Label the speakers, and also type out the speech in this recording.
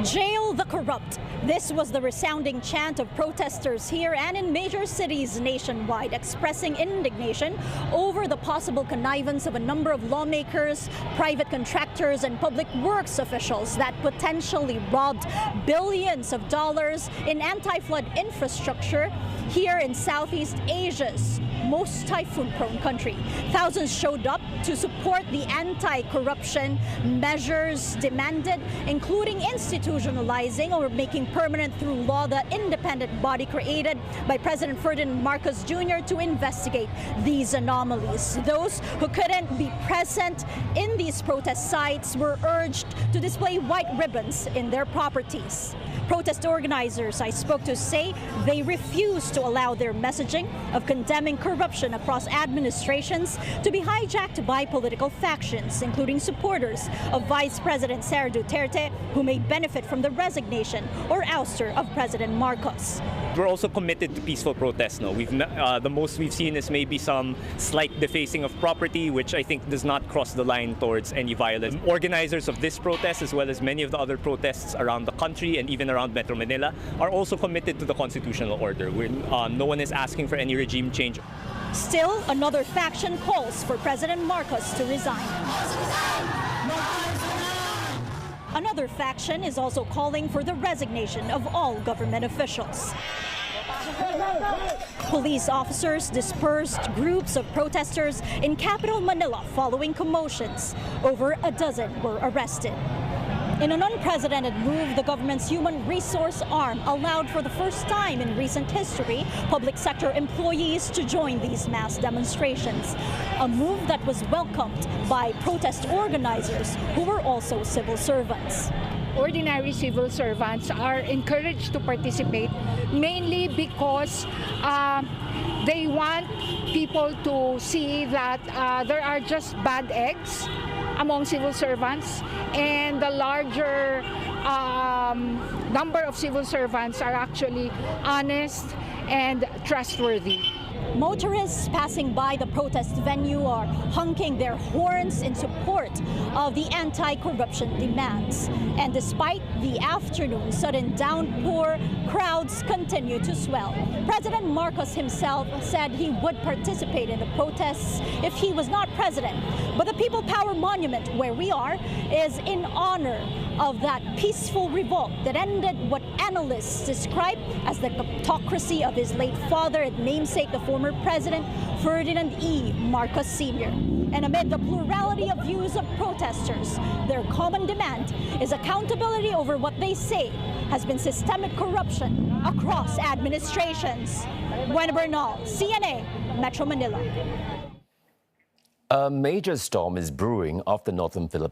Speaker 1: Jail the corrupt. This was the resounding chant of protesters here and in major cities nationwide, expressing indignation over the possible connivance of a number of lawmakers, private contractors, and public works officials that potentially robbed billions of dollars in anti-flood infrastructure here in Southeast Asia's most typhoon-prone country. Thousands showed up to support the anti-corruption measures demanded, including institutionalizing or making permanent through law the independent body created by President Ferdinand Marcos Jr. to investigate these anomalies. Those who couldn't be present in these protest sites were urged to display white ribbons in their properties. Protest organizers I spoke to say they refuse to allow their messaging of condemning corruption across administrations to be hijacked by political factions, including supporters of Vice President Sara Duterte, who may benefit from the resignation or ouster of President Marcos.
Speaker 2: We're also committed to peaceful protest. No, the most we've seen is maybe some slight defacing of property, which I think does not cross the line towards any violence. Organizers of this protest, as well as many of the other protests around the country and even around Metro Manila, are also committed to the constitutional order. No one is asking for any regime change.
Speaker 1: Still, another faction calls for President Marcos to resign. Another faction is also calling for the resignation of all government officials. Police officers dispersed groups of protesters in capital Manila following commotions. Over a dozen were arrested. In an unprecedented move, the government's human resource arm allowed for the first time in recent history public sector employees to join these mass demonstrations, a move that was welcomed by protest organizers who were also civil servants.
Speaker 3: Ordinary civil servants are encouraged to participate mainly because they want people to see that there are just bad eggs among civil servants, and the larger number of civil servants are actually honest and trustworthy.
Speaker 1: Motorists passing by the protest venue are honking their horns in support of the anti-corruption demands. And despite the afternoon sudden downpour, crowds continue to swell. President Marcos himself said he would participate in the protests if he was not president. But the People Power Monument, where we are, is in honor of that peaceful revolt that ended what analysts describe as the kleptocracy of his late father and namesake, the former President Ferdinand E. Marcos Sr. And amid the plurality of views of protesters, their common demand is accountability over what they say has been systemic corruption across administrations. Buena Bernal, CNA, Metro Manila.
Speaker 4: A major storm is brewing off the northern Philippines.